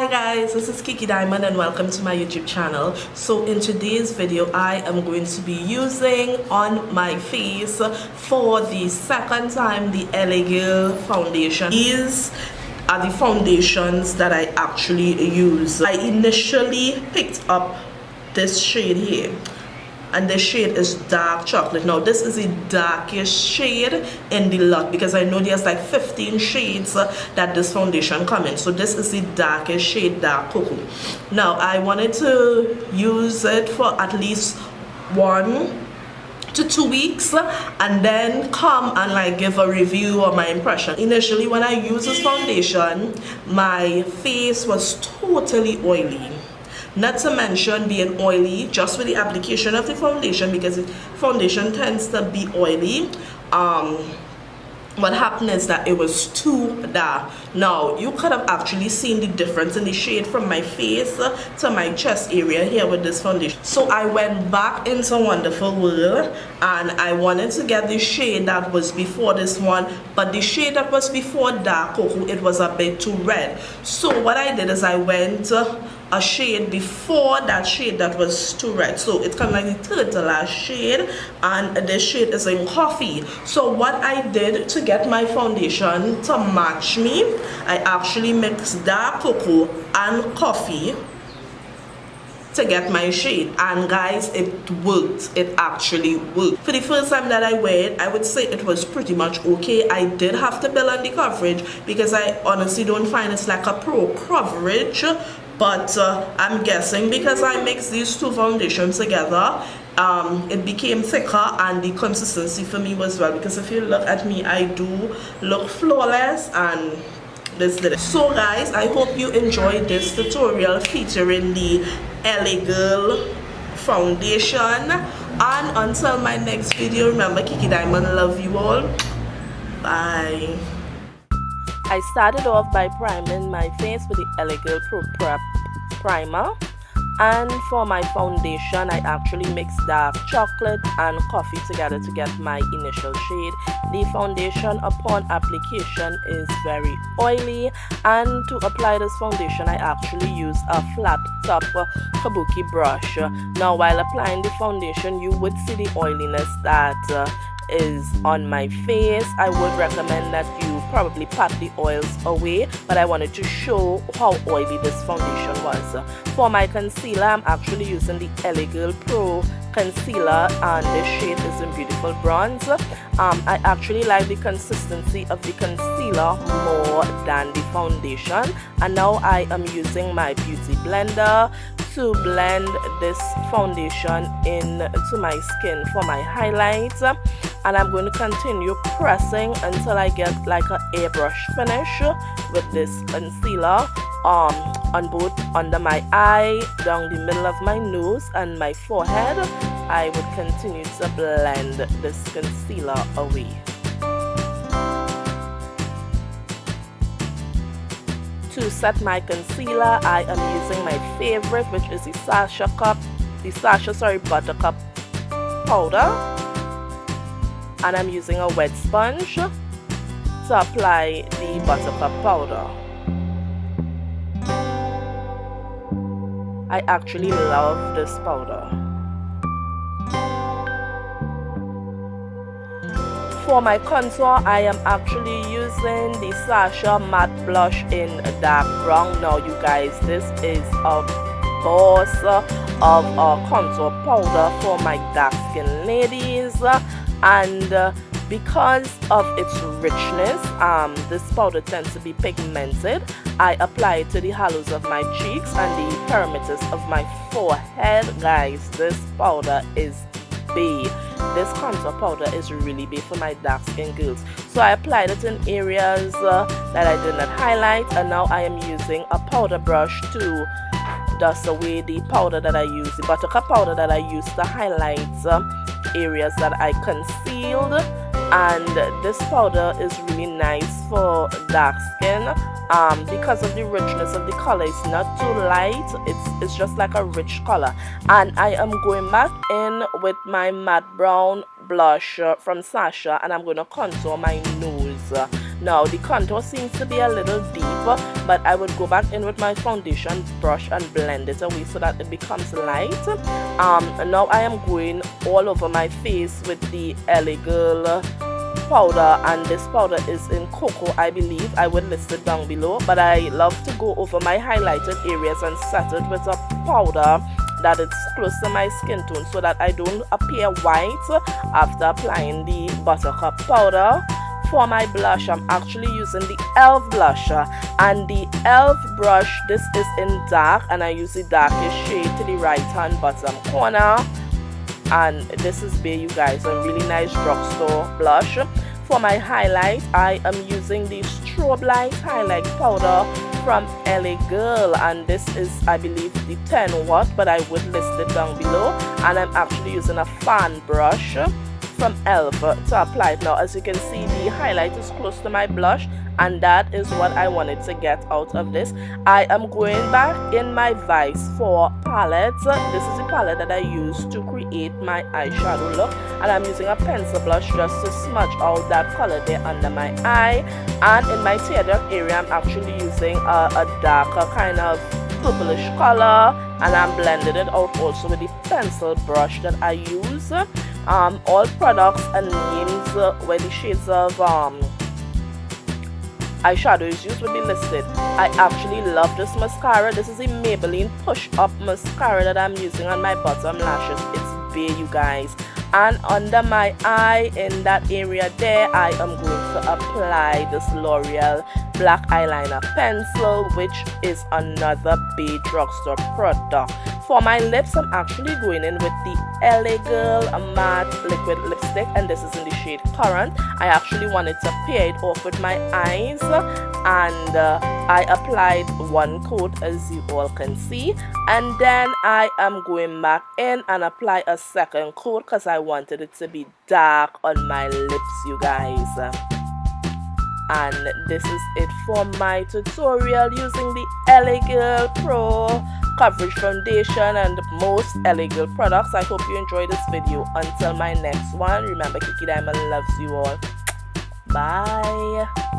guys, this is Kiki Diamond and welcome to my YouTube channel. So in today's video I am going to be using on my face for the second time the LA Girl foundation. These are the foundations that I actually use. I initially picked up this shade here, and the shade is dark chocolate. Now this is the darkest shade in the lot because I know there's like 15 shades that this foundation comes in. So this is the darkest shade, dark cocoa. Now I wanted to use it for at least 1 to 2 weeks and then come and like give a review of my impression. Initially when I used this foundation, my face was totally oily. Not to mention being oily just with the application of the foundation, because the foundation tends to be oily. What happened is that it was too dark. Now you could have actually seen the difference in the shade from my face to my chest area here with this foundation. So I went back into Wonderful World and I wanted to get the shade that was before this one, but the shade that was before dark cocoa, it was a bit too red. So what I did is I went a shade before that shade that was too red. So it's kind of like the third to last shade, and this shade is in coffee. So what I did to get my foundation to match me, I actually mixed dark cocoa and coffee to get my shade, and guys, it worked. It actually worked. For the first time that I wear it, I would say it was pretty much okay. I did have to build on the coverage because I honestly don't find it's like a pro coverage, but I'm guessing because I mixed these two foundations together, it became thicker and the consistency for me was well, because if you look at me, I do look flawless, and this did it. So guys, I hope you enjoyed this tutorial featuring the LA Girl foundation, and until my next video, remember, Kiki Diamond love you all. Bye. I started off by priming my face with the LA Girl Pro Prep primer, and for my foundation I actually mixed dark chocolate and coffee together to get my initial shade. The foundation upon application is very oily, and to apply this foundation I actually used a flat top kabuki brush. Now while applying the foundation, you would see the oiliness that is on my face. I would recommend that you probably pat the oils away, but I wanted to show how oily this foundation was. For my concealer, I'm actually using the LA Girl Pro concealer, and this shade is in beautiful bronze. I actually like the consistency of the concealer more than the foundation, and now I am using my beauty blender to blend this foundation into my skin for my highlights, and I'm going to continue pressing until I get like an airbrush finish with this concealer on both under my eye, down the middle of my nose and my forehead. I would continue to blend this concealer away. To set my concealer, I am using my favorite, which is the Buttercup powder, and I'm using a wet sponge to apply the Buttercup powder. I actually love this powder. For my contour, I am actually using the Sasha matte blush in dark brown. Now you guys, this is a boss of a contour powder for my dark skin ladies, and because of its richness, this powder tends to be pigmented. I apply it to the hollows of my cheeks and the perimeters of my forehead. Guys, this powder is big. This contour powder is really big for my dark skin girls. So I applied it in areas that I did not highlight, and now I am using a powder brush to dust away the powder that I use, the Buttercup powder that I used to highlight areas that I concealed. And this powder is really nice for dark skin because of the richness of the color. It's not too light, it's just like a rich color. And I am going back in with my matte brown blush from Sasha, and I'm going to contour my nose. Now the contour seems to be a little deep, but I would go back in with my foundation brush and blend it away so that it becomes light. Now I am going all over my face with the LA Girl powder, and this powder is in cocoa, I believe. I will list it down below, but I love to go over my highlighted areas and set it with a powder that is close to my skin tone so that I don't appear white after applying the buttercup powder. For my blush, I'm actually using the e.l.f. blusher, and the e.l.f. brush, this is in dark, and I use the darkest shade to the right hand bottom corner. And this is Bare, you guys, a really nice drugstore blush. For my highlight, I am using the Strobe Light highlight powder from LA Girl, and this is, I believe, the 10 watt, but I would list it down below. And I'm actually using a fan brush from e.l.f. to apply it. Now, as you can see, the highlight is close to my blush, and that is what I wanted to get out of this. I am going back in my Vice 4 palette. This is the palette that I use to create my eyeshadow look, and I'm using a pencil brush just to smudge out that color there under my eye. And in my tear duct area, I'm actually using a darker kind of purplish color, and I'm blending it out also with the pencil brush that I use. All products and names where the shades of eyeshadow is used will be listed. I actually love this mascara. This is a Maybelline Push Up mascara that I'm using on my bottom lashes. It's Bare, you guys. And under my eye, in that area there, I am going to apply this L'Oreal black eyeliner pencil, which is another Bare drugstore product. For my lips, I'm actually going in with the LA Girl matte liquid lipstick, and this is in the shade Currant. I actually wanted to pair it off with my eyes, and I applied one coat, as you all can see, and then I am going back in and apply a second coat because I wanted it to be dark on my lips, you guys. And this is it for my tutorial using the LA Girl Pro Coverage Foundation and most LA Girl products. I hope you enjoyed this video. Until my next one, remember, Kiki Diamond loves you all. Bye.